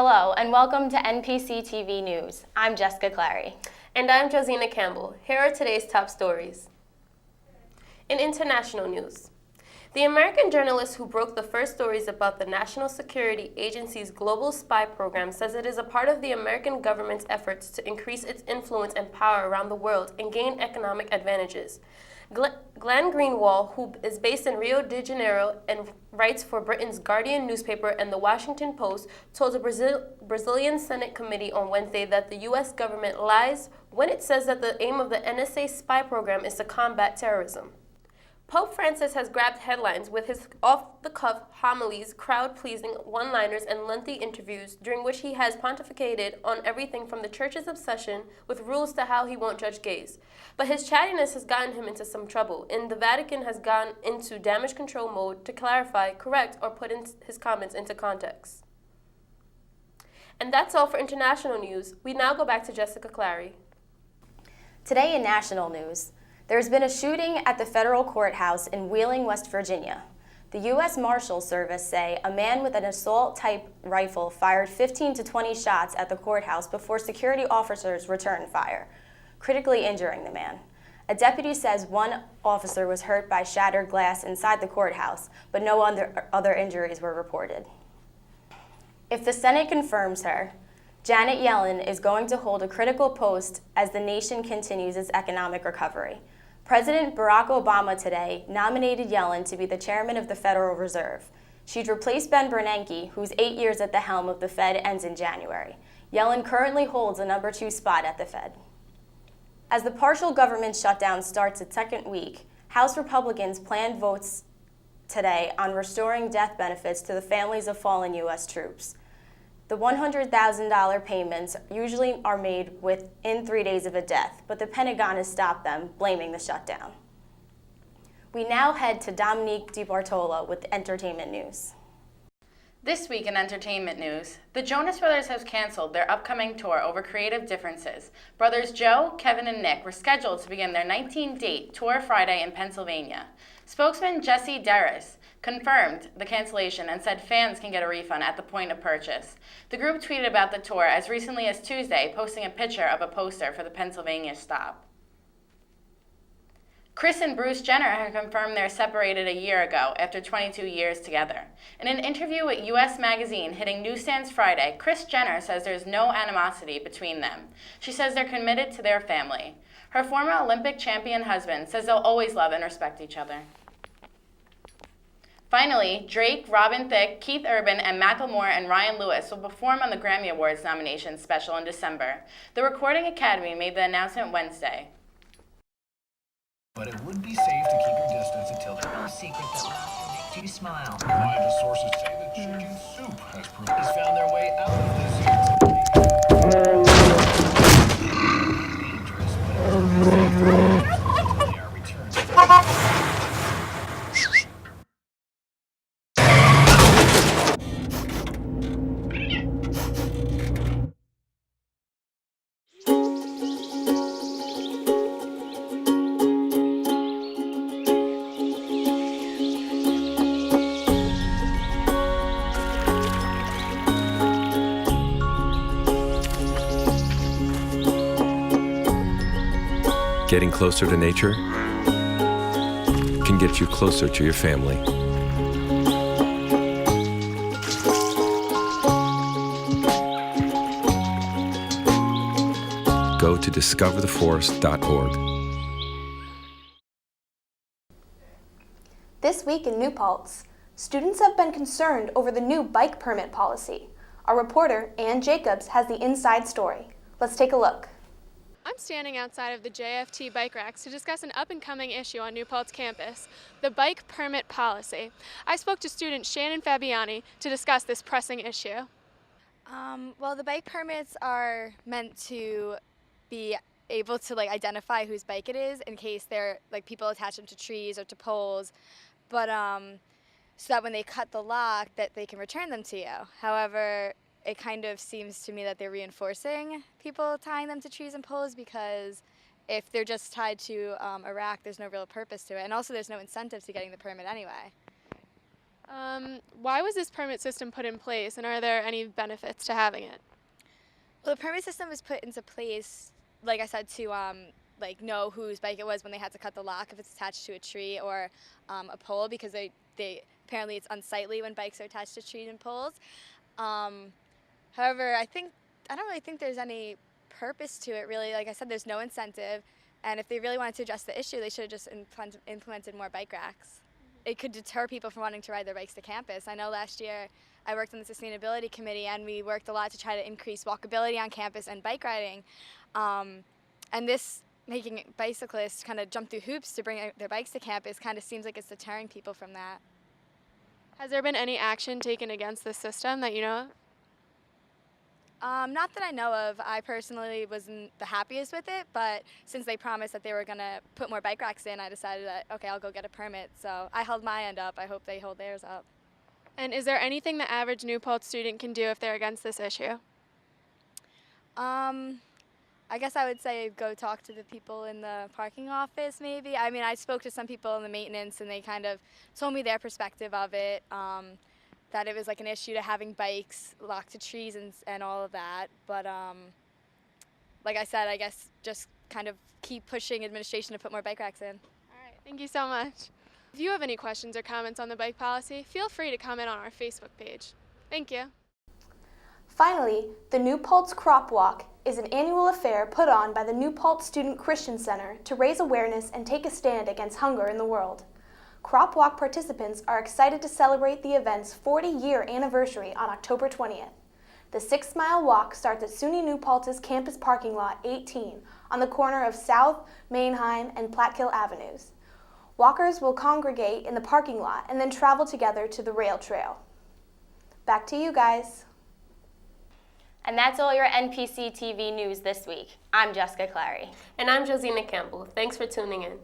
Hello, and welcome to NPC-TV News. I'm Jessica Clary. And I'm Josina Campbell. Here are today's top stories. In international news, the American journalist who broke the first stories about the National Security Agency's global spy program says it is a part of the American government's efforts to increase its influence and power around the world and gain economic advantages. Glenn Greenwald, who is based in Rio de Janeiro and writes for Britain's Guardian newspaper and the Washington Post, told a Brazilian Senate committee on Wednesday that the U.S. government lies when it says that the aim of the NSA spy program is to combat terrorism. Pope Francis has grabbed headlines with his off-the-cuff homilies, crowd-pleasing one-liners, and lengthy interviews during which he has pontificated on everything from the Church's obsession with rules to how he won't judge gays. But his chattiness has gotten him into some trouble, and the Vatican has gone into damage control mode to clarify, correct, or put his comments into context. And that's all for international news. We now go back to Jessica Clary. Today in national news, there's been a shooting at the federal courthouse in Wheeling, West Virginia. The U.S. Marshals Service say a man with an assault-type rifle fired 15 to 20 shots at the courthouse before security officers returned fire, critically injuring the man. A deputy says one officer was hurt by shattered glass inside the courthouse, but no other injuries were reported. If the Senate confirms her, Janet Yellen is going to hold a critical post as the nation continues its economic recovery. President Barack Obama today nominated Yellen to be the chairman of the Federal Reserve. She'd replace Ben Bernanke, whose 8 years at the helm of the Fed ends in January. Yellen currently holds the number 2 spot at the Fed. As the partial government shutdown starts its second week, House Republicans plan votes today on restoring death benefits to the families of fallen U.S. troops. The $100,000 payments usually are made within 3 days of a death, but the Pentagon has stopped them, blaming the shutdown. We now head to Dominique DiBartolo with entertainment news. This week in entertainment news, the Jonas Brothers have canceled their upcoming tour over creative differences. Brothers Joe, Kevin, and Nick were scheduled to begin their 19-date tour Friday in Pennsylvania. Spokesman Jesse Darris confirmed the cancellation and said fans can get a refund at the point of purchase. The group tweeted about the tour as recently as Tuesday, posting a picture of a poster for the Pennsylvania stop. Kris and Bruce Jenner have confirmed they're separated a year ago after 22 years together. In an interview with U.S. Magazine hitting newsstands Friday, Kris Jenner says there's no animosity between them. She says they're committed to their family. Her former Olympic champion husband says they'll always love and respect each other. Finally, Drake, Robin Thicke, Keith Urban, and Macklemore and Ryan Lewis will perform on the Grammy Awards nomination special in December. The Recording Academy made the announcement Wednesday. But it would be safe to keep your distance until No secret that laughter makes you smile. reliable sources say that chicken soup has found their way out of this dangerous, but they are returned. Getting closer to nature can get you closer to your family. Go to discovertheforest.org. This week in New Paltz, students have been concerned over the new bike permit policy. Our reporter, Ann Jacobs, has the inside story. Let's take a look. I'm standing outside of the JFT bike racks to discuss an up-and-coming issue on New Paltz campus, the bike permit policy. I spoke to student Shannon Fabiani to discuss this pressing issue. Well, the bike permits are meant to be able to identify whose bike it is in case they're people attach them to trees or to poles, but so that when they cut the lock that they can return them to you. However, it kind of seems to me that they're reinforcing people tying them to trees and poles, because if they're just tied to a rack, there's no real purpose to it. And also there's no incentive to getting the permit anyway. Why was this permit system put in place, and are there any benefits to having it? Well, the permit system was put into place, like I said, to like know whose bike it was when they had to cut the lock if it's attached to a tree or a pole, because they apparently it's unsightly when bikes are attached to trees and poles. However, I don't really think there's any purpose to it, really. Like I said, there's no incentive, and if they really wanted to address the issue, they should have just implemented more bike racks. It could deter people from wanting to ride their bikes to campus. I know last year I worked on the sustainability committee, and we worked a lot to try to increase walkability on campus and bike riding. And this making bicyclists kind of jump through hoops to bring their bikes to campus kind of seems like it's deterring people from that. Has there been any action taken against this system that you know of? Not that I know of. I personally wasn't the happiest with it, but since they promised that they were going to put more bike racks in, I decided that, okay, I'll go get a permit. So I held my end up. I hope they hold theirs up. And is there anything the average New Paltz student can do if they're against this issue? I guess I would say go talk to the people in the parking office, maybe. I mean, I spoke to some people in the maintenance, and they kind of told me their perspective of it, that it was like an issue to having bikes locked to trees and all of that. But like I said, I guess just kind of keep pushing administration to put more bike racks in. All right, thank you so much. If you have any questions or comments on the bike policy, feel free to comment on our Facebook page. Thank you. Finally, the New Paltz Crop Walk is an annual affair put on by the New Paltz Student Christian Center to raise awareness and take a stand against hunger in the world. Crop Walk participants are excited to celebrate the event's 40-year anniversary on October 20th. The 6-mile walk starts at SUNY New Paltz's campus parking lot 18 on the corner of South, Mainheim, and Platkill Avenues. Walkers will congregate in the parking lot and then travel together to the rail trail. Back to you guys. And that's all your NPC-TV news this week. I'm Jessica Clary. And I'm Josina Campbell. Thanks for tuning in.